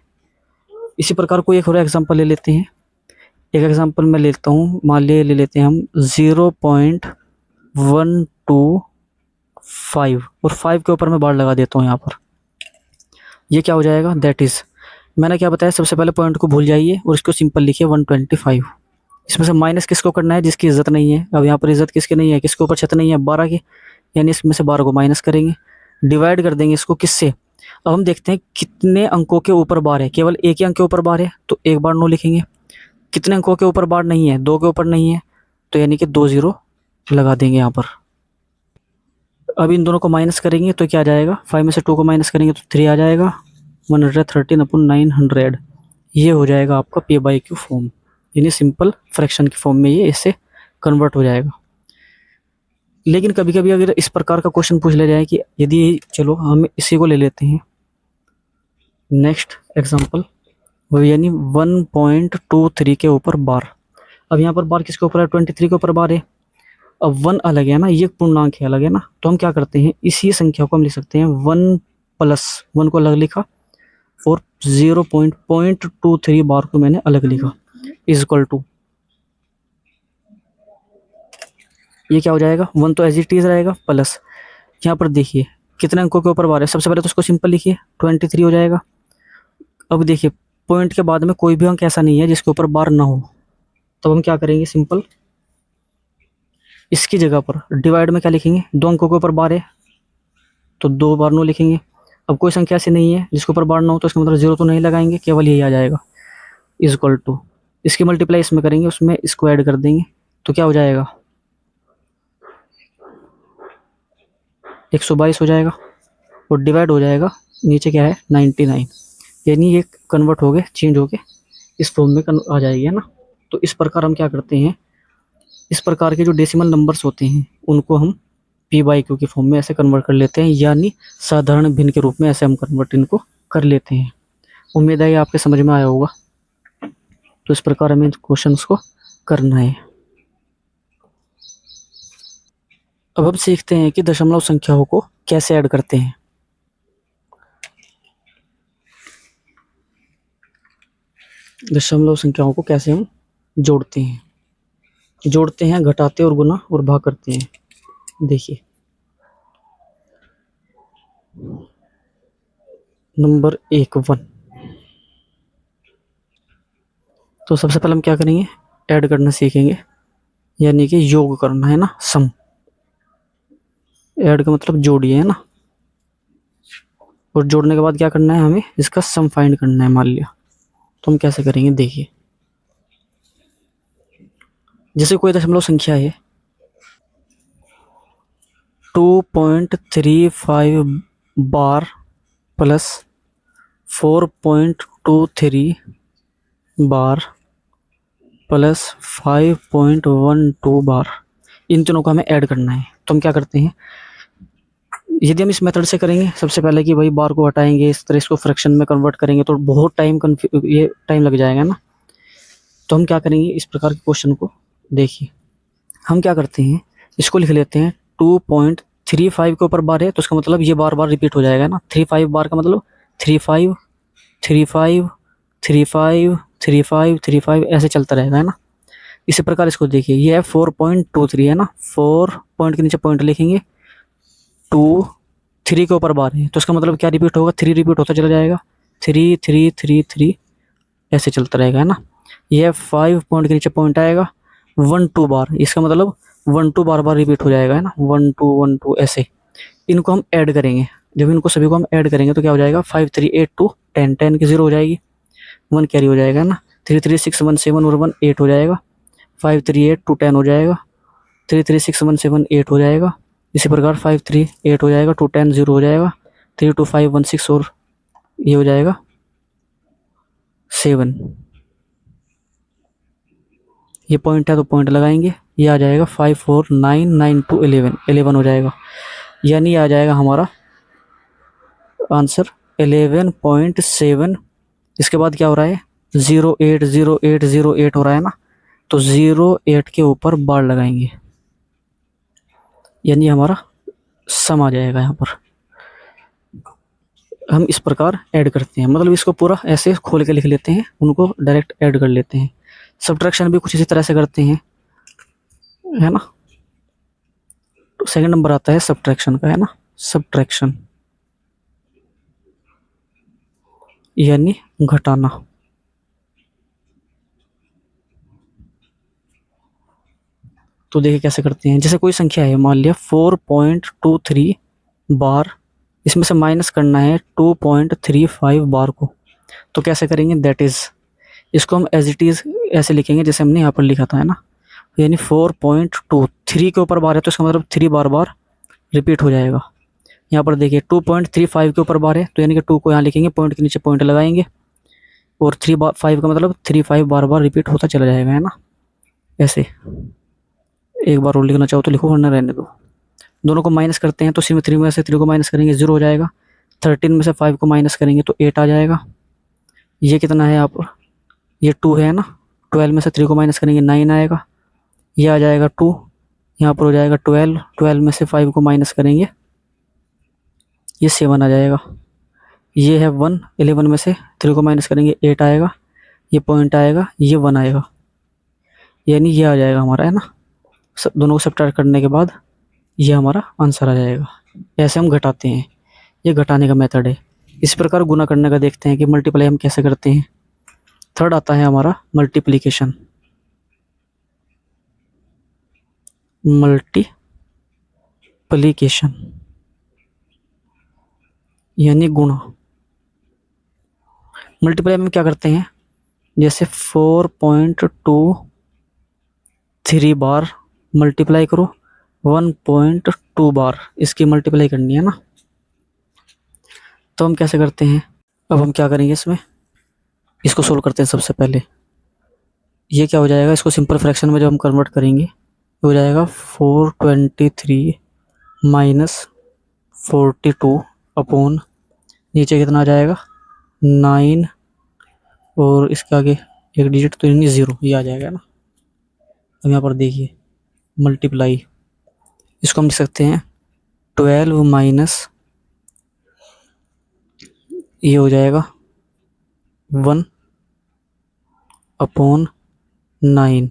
इसी प्रकार कोई एक और एग्जांपल ले लेते हैं। एक एग्जांपल मैं लेता हूँ, मान ले लेते हैं हम 0.125 और 5 के ऊपर मैं बार लगा देता हूँ यहाँ पर। ये क्या हो जाएगा, दैट इज, मैंने क्या बताया, सबसे पहले पॉइंट को भूल जाइए और इसको सिंपल लिखिए 125। इसमें से माइनस किसको करना है, जिसकी इज्जत नहीं है। अब यहाँ पर इज्जत किसकी नहीं है, किसके ऊपर छत नहीं है, 12 की, यानी इसमें से 12 को माइनस करेंगे, डिवाइड कर देंगे इसको किससे। अब हम देखते हैं कितने अंकों के ऊपर बार है, केवल एक ही अंक के ऊपर बार है तो एक बार 9 लिखेंगे। कितने अंकों के ऊपर बार नहीं है, 2 के ऊपर नहीं है, तो यानी कि 2 जीरो लगा देंगे यहाँ पर। अब इन दोनों को माइनस करेंगे तो क्या आ जाएगा, 5 में से 2 को माइनस करेंगे तो 3 आ जाएगा, 113/900, ये हो जाएगा आपका पी बाई क्यू फॉर्म, यानी सिंपल फ्रैक्शन की फॉर्म में ये इससे कन्वर्ट हो जाएगा। लेकिन कभी कभी अगर इस प्रकार का क्वेश्चन पूछ लिया जाए कि यदि, चलो हम इसी को ले लेते हैं नेक्स्ट एग्जांपल, वो यानी 1.23 के ऊपर बार। अब यहाँ पर बार किसके ऊपर है, 23 के ऊपर बार है। अब 1 अलग है ना, ये पूर्णांक है अलग है ना, तो हम क्या करते हैं, इसी संख्या को हम लिख सकते हैं 1 प्लस 1 को अलग लिखा और 0.23 बार को मैंने अलग लिखा, इज इक्वल टू, ये क्या हो जाएगा, 1 तो एज इट इज रहेगा प्लस, यहाँ पर देखिए कितने अंकों के ऊपर बार है, सबसे पहले तो उसको सिंपल लिखिए 23 हो जाएगा। अब देखिए पॉइंट के बाद में कोई भी अंक ऐसा नहीं है जिसके ऊपर बार ना हो, तब हम क्या करेंगे, सिंपल इसकी जगह पर डिवाइड में क्या लिखेंगे, 2 अंकों के ऊपर बार है तो 2 बार 9 लिखेंगे। अब कोई संख्या ऐसी नहीं है जिसके ऊपर बार ना हो तो इसका मतलब जीरो तो नहीं लगाएंगे, केवल यही आ जाएगा, इज इक्वल टू, इसकी मल्टीप्लाई इसमें करेंगे, उसमें इसको ऐड कर देंगे तो क्या हो जाएगा, 122 हो जाएगा और डिवाइड हो जाएगा, नीचे क्या है 99, यानी ये कन्वर्ट हो गए, चेंज हो गए, इस फॉर्म में आ जाएगी, है ना। तो इस प्रकार हम क्या करते हैं, इस प्रकार के जो डेसिमल नंबर्स होते हैं उनको हम पी बाई क्यू की फॉर्म में ऐसे कन्वर्ट कर लेते हैं, यानी साधारण भिन्न के रूप में ऐसे हम कन्वर्ट इनको कर लेते हैं। उम्मीद है ये आपके समझ में आया होगा। तो इस प्रकार हमें क्वेश्चंस को करना है। अब हम सीखते हैं कि दशमलव संख्याओं को कैसे ऐड करते हैं। दशमलव संख्याओं को कैसे हम जोड़ते हैं, घटाते और गुना और भाग करते हैं। देखिए नंबर 1 तो सबसे पहले हम क्या करेंगे, ऐड करना सीखेंगे, यानी कि योग करना है ना, सम। ऐड का मतलब जोड़िए है ना, और जोड़ने के बाद क्या करना है, हमें इसका सम फाइंड करना है मान लिया। तो हम कैसे करेंगे देखिए, जैसे कोई दशमलव संख्या है 2.35 बार प्लस 4.23 बार प्लस 5.12 बार, इन तीनों को हमें ऐड करना है। तो हम क्या करते हैं, यदि हम इस मेथड से करेंगे, सबसे पहले कि भाई बार को हटाएंगे, इस तरह इसको फ्रैक्शन में कन्वर्ट करेंगे तो बहुत ये टाइम लग जाएगा ना। तो हम क्या करेंगे, इस प्रकार के क्वेश्चन को देखिए, हम क्या करते हैं, इसको लिख लेते हैं 2.35 के ऊपर बार है तो इसका मतलब ये बार बार रिपीट हो जाएगा ना। 35 बार का मतलब 35 35 35 35 35 ऐसे चलता रहेगा है ना। इसी प्रकार इसको देखिए, ये है 4.23 है ना, 4 पॉइंट के नीचे पॉइंट लिखेंगे, 2 3 के ऊपर बार है तो इसका मतलब क्या रिपीट होगा, 3 रिपीट होता चला जाएगा, 3 3 3 3 ऐसे चलता रहेगा है ना। ये 5 पॉइंट के नीचे पॉइंट आएगा, 1 2 बार, इसका मतलब 1 2 बार बार रिपीट हो जाएगा है ना, 1 2 ऐसे। इनको हम ऐड करेंगे, जब इनको सभी को हम ऐड करेंगे तो क्या हो जाएगा, 5 3 8 2 10 10 की 0 हो जाएगी, 1 कैरी हो जाएगा ना, 3 3 6 1 7 और 1 8 हो जाएगा, 5 3 8 2 10 हो जाएगा, 3 3 6 1 7 8 हो जाएगा। इसी प्रकार 5 3 8 हो जाएगा, 2 10 0 हो जाएगा, 3 2 5 1 6 और ये हो जाएगा 7। ये पॉइंट है तो पॉइंट लगाएंगे, ये आ जाएगा 5 4 9 9 2 11 11 हो जाएगा, यानी आ जाएगा हमारा आंसर 11.7। इसके बाद क्या हो रहा है, 0.8 हो रहा है ना, तो 0.8 के ऊपर बार लगाएंगे, यानी हमारा सम आ जाएगा। यहाँ पर हम इस प्रकार ऐड करते हैं, मतलब इसको पूरा ऐसे खोल के लिख लेते हैं, उनको डायरेक्ट ऐड कर लेते हैं। सब्ट्रैक्शन भी कुछ इसी तरह से करते हैं है ना। तो सेकंड नंबर आता है सब्ट्रैक्शन का है ना, सब्ट्रैक्शन यानी घटाना। तो देखिए कैसे करते हैं, जैसे कोई संख्या है मान लिया 4.23 बार, इसमें से माइनस करना है 2.35 बार को, तो कैसे करेंगे, दैट इज, इसको हम एज इट इज ऐसे लिखेंगे जैसे हमने यहाँ पर लिखा था है ना, यानी 4.23 के ऊपर बार है तो इसका मतलब 3 बार बार रिपीट हो जाएगा। यहाँ पर देखिए 2.35 के ऊपर बार है तो यानी कि 2 को यहाँ लिखेंगे, पॉइंट के नीचे पॉइंट लगाएंगे, और 3 5 का मतलब 3 5 बार बार रिपीट होता चला जाएगा है ना। ऐसे एक बार और लिखना चाहो तो लिखो, वरना रहने दो। दोनों को माइनस करते हैं तो 3 में से 3 को माइनस करेंगे 0 हो जाएगा, 13 में से 5 को माइनस करेंगे तो 8 आ जाएगा। ये कितना है यहाँ पर, ये 2 है ना, 12 में से 3 को माइनस करेंगे 9 आएगा, ये आ जाएगा 2, यहाँ पर हो जाएगा 12, 12 में से 5 को माइनस करेंगे ये 7 आ जाएगा, ये है 1, 11 में से 3 को माइनस करेंगे 8 आएगा, ये पॉइंट आएगा, ये 1 आएगा, यानी ये आ जाएगा हमारा है ना। दोनों को सब्ट्रैक्ट करने के बाद ये हमारा आंसर आ जाएगा। ऐसे हम घटाते हैं, ये घटाने का मेथड है। इस प्रकार गुना करने का देखते हैं कि मल्टीप्लाई हम कैसे करते हैं। थर्ड आता है हमारा मल्टीप्लिकेशन, मल्टीप्लिकेशन यानी गुणा। मल्टीप्लाई में क्या करते हैं, जैसे 4.23 बार मल्टीप्लाई करो 1.2 बार, इसकी मल्टीप्लाई करनी है ना। तो हम कैसे करते हैं, अब हम क्या करेंगे, इसमें इसको सोल्व करते हैं। सबसे पहले ये क्या हो जाएगा, इसको सिंपल फ्रैक्शन में जब हम कन्वर्ट करेंगे तो हो जाएगा 423 माइनस 42 अपॉन, नीचे कितना आ जाएगा 9, और इसके आगे एक डिजिट तो नहीं 0, ये आ जाएगा ना। अब यहाँ पर देखिए मल्टीप्लाई, इसको हम लिख सकते हैं 12 माइनस, ये हो जाएगा 1 अपॉन 9,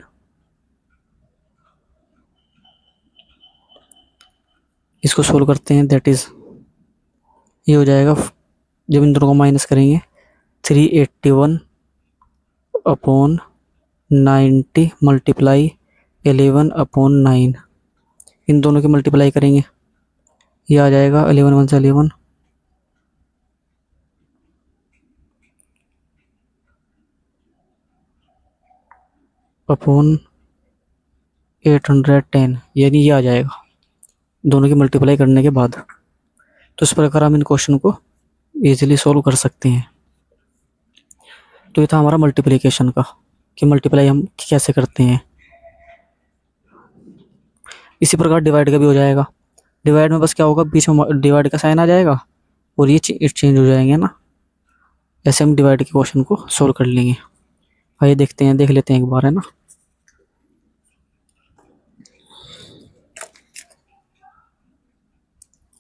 इसको सोल्व करते हैं, दैट इज ये हो जाएगा जब इन दोनों को माइनस करेंगे 381 अपॉन 90 मल्टीप्लाई 11 अपॉन 9, इन दोनों की मल्टीप्लाई करेंगे, ये आ जाएगा 11 वन से 11 अपॉन 810, यानी ये आ जाएगा दोनों की मल्टीप्लाई करने के बाद। तो इस प्रकार हम इन क्वेश्चन को इजीली सॉल्व कर सकते हैं। तो ये था हमारा मल्टीप्लिकेशन का, कि मल्टीप्लाई हम कैसे करते हैं। इसी प्रकार डिवाइड का भी हो जाएगा। डिवाइड में बस क्या होगा, बीच में डिवाइड का साइन आ जाएगा और ये चेंज हो जाएंगे ना। ऐसे हम डिवाइड के क्वेश्चन को सॉल्व कर लेंगे। आइए देख लेते हैं एक बार, है ना।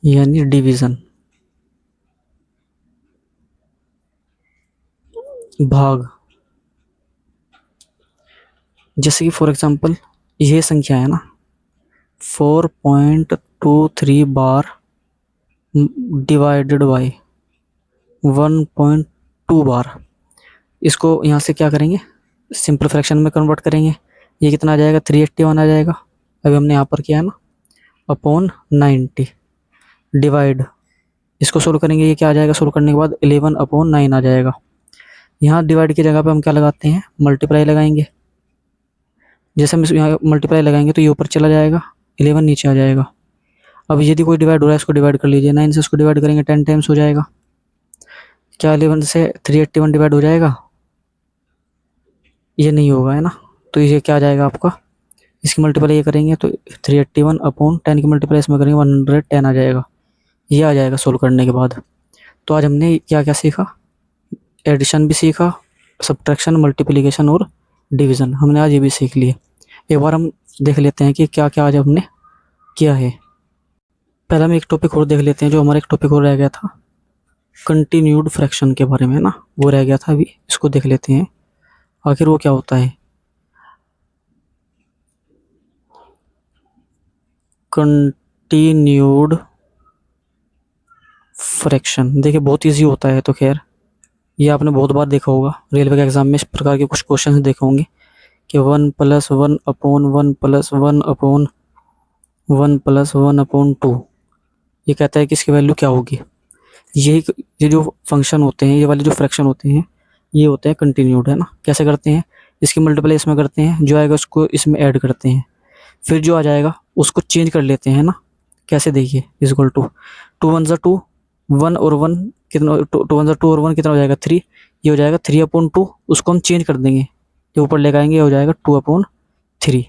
यानी डिवीजन, भाग। जैसे कि फॉर एग्जांपल ये संख्या है ना 4.23 बार डिवाइडेड बाय 1.2 बार। इसको यहाँ से क्या करेंगे, सिंपल फ्रैक्शन में कन्वर्ट करेंगे। ये कितना आ जाएगा, 381 आ जाएगा। अभी हमने यहाँ पर किया है ना अपॉन 90 डिवाइड, इसको सोल्व करेंगे, ये क्या आ जाएगा, सोल्व करने के बाद 11 अपॉन 9 आ जाएगा। यहाँ डिवाइड की जगह पे हम क्या लगाते हैं, मल्टीप्लाई लगाएंगे। जैसे हम यहाँ मल्टीप्लाई लगाएंगे तो ये ऊपर चला जाएगा, 11 नीचे आ जाएगा। अब यदि कोई डिवाइड हो रहा है इसको डिवाइड कर लीजिए, 9 से इसको डिवाइड करेंगे 10 टाइम्स हो जाएगा। क्या 11 से 381 डिवाइड हो जाएगा, ये नहीं होगा, है ना। तो ये क्या आ जाएगा आपका, इसकी मल्टीप्लाई ये करेंगे तो 381 अपॉन 10 की मल्टीप्लाई इसमें करेंगे 110 आ जाएगा। ये आ जाएगा सोल्व करने के बाद। तो आज हमने क्या क्या सीखा, एडिशन भी सीखा, सब्ट्रैक्शन, मल्टीप्लिकेशन और डिवीज़न हमने आज ये भी सीख लिए। एक बार हम देख लेते हैं कि क्या क्या आज हमने किया है। पहले हम एक टॉपिक और देख लेते हैं, जो हमारा एक टॉपिक और रह गया था कंटिन्यूड फ्रैक्शन के बारे में ना, वो रह गया था। अभी इसको देख लेते हैं आखिर वो क्या होता है। कंटिन्यूड फ्रैक्शन देखिए बहुत इजी होता है। तो खैर ये आपने बहुत बार देखा होगा, रेलवे के एग्जाम में इस प्रकार के कुछ क्वेश्चन देखे होंगे कि 1 + 1 अपॉन 1 + 1 अपॉन 1 + 1 अपॉन 2। ये कहता है कि इसकी वैल्यू क्या होगी। ये जो फंक्शन होते हैं, ये वाले जो फ्रैक्शन होते हैं, ये होते हैं कंटिन्यूड, है ना। कैसे करते हैं, इसकी मल्टीप्लाई इसमें करते हैं, जो आएगा उसको इसमें ऐड करते हैं, फिर जो आ जाएगा उसको चेंज कर लेते हैं ना। कैसे देखिए, इक्वल टू 2 × 1 = 2, 1 और 1 कितना, 2 × 2 और 1 कितना हो जाएगा 3। ये हो जाएगा 3/2, उसको हम चेंज कर देंगे, जो ऊपर लेकर आएंगे, ये हो जाएगा 2/3।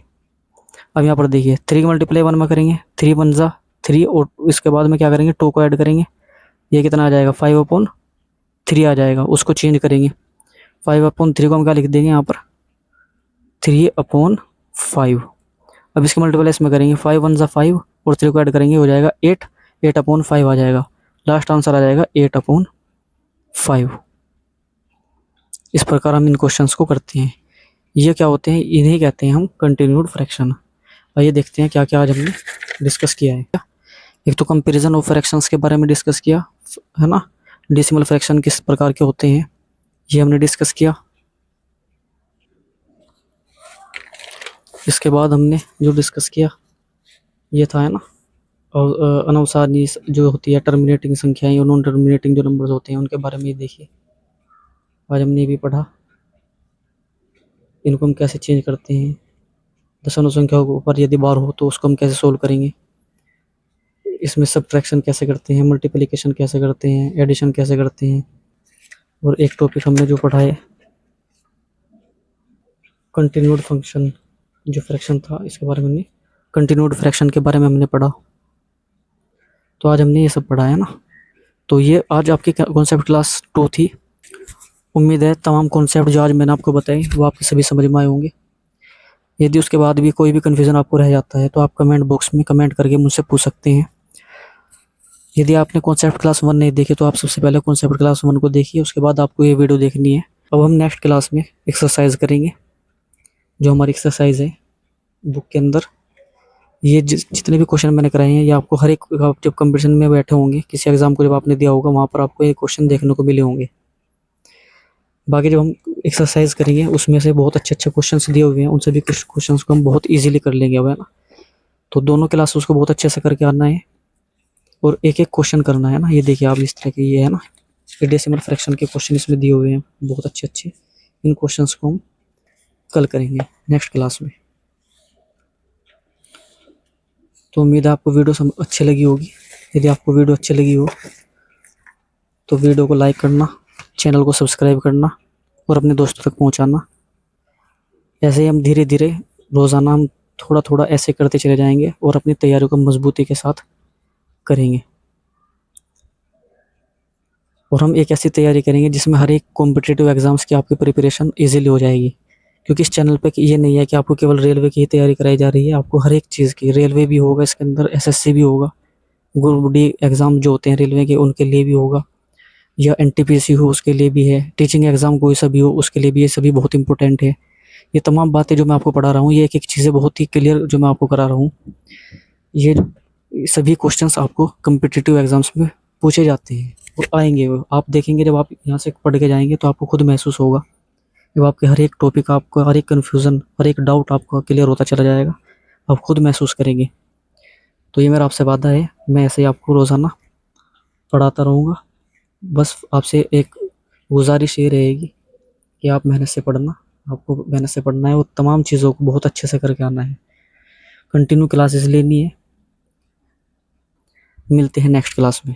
अब यहाँ पर देखिए 3 की मल्टीप्लाई 1 में करेंगे, 3 × 1 = 3 और इसके बाद में क्या करेंगे, 2 को ऐड करेंगे, ये कितना आ जाएगा 5/3 आ जाएगा। उसको चेंज करेंगे, 5/3 को हम क्या लिख देंगे यहाँ पर 3/5। अब इसकी मल्टीप्लाई इसमें करेंगे, 5 × 1 = 5 और 3 को ऐड करेंगे, हो जाएगा 8, 8/5 आ जाएगा। लास्ट आंसर आ जाएगा 8/5। इस प्रकार हम इन क्वेश्चंस को करते हैं। ये क्या होते हैं, इन्हें कहते हैं हम कंटिन्यूड फ्रैक्शन। आइए देखते हैं क्या क्या आज हमने डिस्कस किया है। एक तो कंपैरिजन ऑफ फ्रैक्शंस के बारे में डिस्कस किया, है ना। डेसिमल फ्रैक्शन किस प्रकार के होते हैं ये हमने डिस्कस किया। इसके बाद हमने जो डिस्कस किया ये था, है ना, और अनावसानी जो होती है टर्मिनेटिंग संख्याएं और नॉन टर्मिनेटिंग जो नंबर्स होते हैं उनके बारे में ये देखिए। आज हमने ये भी पढ़ा, इनको हम कैसे चेंज करते हैं। दशमलव संख्याओं के ऊपर यदि बार हो तो उसको हम कैसे सोल्व करेंगे। इसमें सब्ट्रैक्शन कैसे करते हैं, मल्टीप्लिकेशन कैसे करते हैं, एडिशन कैसे करते हैं। और एक टॉपिक हमने जो पढ़ा है कंटिन्यूड फंक्शन जो फ्रैक्शन था, इसके बारे में हमने कंटिन्यूड फ्रैक्शन के बारे में हमने पढ़ा। तो आज हमने ये सब पढ़ा है ना। तो ये आज आपकी कॉन्सेप्ट क्लास 2 थी। उम्मीद है तमाम कॉन्सेप्ट जो आज मैंने आपको बताए वो आपके सभी समझ में आए होंगे। यदि उसके बाद भी कोई भी कन्फ्यूज़न आपको रह जाता है तो आप कमेंट बॉक्स में कमेंट करके मुझसे पूछ सकते हैं। यदि आपने कॉन्सेप्ट क्लास 1 नहीं देखी तो आप सबसे पहले कॉन्सेप्ट क्लास 1 को देखिए, उसके बाद आपको ये वीडियो देखनी है। अब हम नेक्स्ट क्लास में एक्सरसाइज करेंगे, जो हमारी एक्सरसाइज है बुक के अंदर, ये जितने भी क्वेश्चन मैंने कराए हैं ये आपको हर एक, आप जब कंपटीशन में बैठे होंगे किसी एग्जाम को जब आपने दिया होगा वहाँ पर आपको ये क्वेश्चन देखने को मिले होंगे। बाकी जब हम एक्सरसाइज करेंगे उसमें से बहुत अच्छे अच्छे क्वेश्चन दिए हुए हैं, उन सभी क्वेश्चन को हम बहुत ईजिली कर लेंगे, अब है ना। तो दोनों क्लास उसको बहुत अच्छे से करके आना है और एक एक क्वेश्चन करना है ना। ये देखिए आप इस तरह के ये है ना, ये डेसिमल फ्रैक्शन के क्वेश्चन इसमें दिए हुए हैं बहुत अच्छे अच्छे। इन क्वेश्चंस को हम कल करेंगे नेक्स्ट क्लास में। तो उम्मीद है आपको वीडियो अच्छी लगी होगी। यदि आपको वीडियो अच्छी लगी हो तो वीडियो को लाइक करना, चैनल को सब्सक्राइब करना और अपने दोस्तों तक पहुंचाना। ऐसे ही हम धीरे धीरे रोज़ाना हम थोड़ा थोड़ा ऐसे करते चले जाएंगे और अपनी तैयारियों को मजबूती के साथ करेंगे। और हम एक ऐसी तैयारी करेंगे जिसमें हर एक कॉम्पिटिटिव एग्ज़ाम्स की आपकी प्रिपरेशन ईजिली हो जाएगी। क्योंकि इस चैनल पे ये नहीं है कि आपको केवल रेलवे की ही तैयारी कराई जा रही है, आपको हर एक चीज़ की, रेलवे भी होगा इसके अंदर, एसएससी भी होगा, ग्रुप डी एग्ज़ाम जो होते हैं रेलवे के उनके लिए भी होगा, या एनटीपीसी हो उसके लिए भी है, टीचिंग एग्ज़ाम कोई सा भी हो उसके लिए भी ये सभी बहुत इंपॉर्टेंट है। ये तमाम बातें जो मैं आपको पढ़ा रहा हूँ ये एक एक चीज़ें बहुत ही क्लियर जो मैं आपको करा रहा हूँ। ये सभी क्वेश्चंस आपको कम्पिटिटिव एग्ज़ाम्स में पूछे जाते हैं और आएंगे। वो आप देखेंगे जब आप यहाँ से पढ़ के जाएंगे तो आपको खुद महसूस होगा, जब आपके हर एक टॉपिक, आपको हर एक कन्फ्यूज़न, हर एक डाउट आपका क्लियर होता चला जाएगा, आप खुद महसूस करेंगे। तो ये मेरा आपसे वादा है, मैं ऐसे ही आपको रोज़ाना पढ़ाता रहूँगा। बस आपसे एक गुजारिश ये रहेगी कि आप मेहनत से पढ़ना, आपको मेहनत से पढ़ना है और तमाम चीज़ों को बहुत अच्छे से करके आना है। कंटिन्यू क्लासेस लेनी है। मिलते हैं नेक्स्ट क्लास में।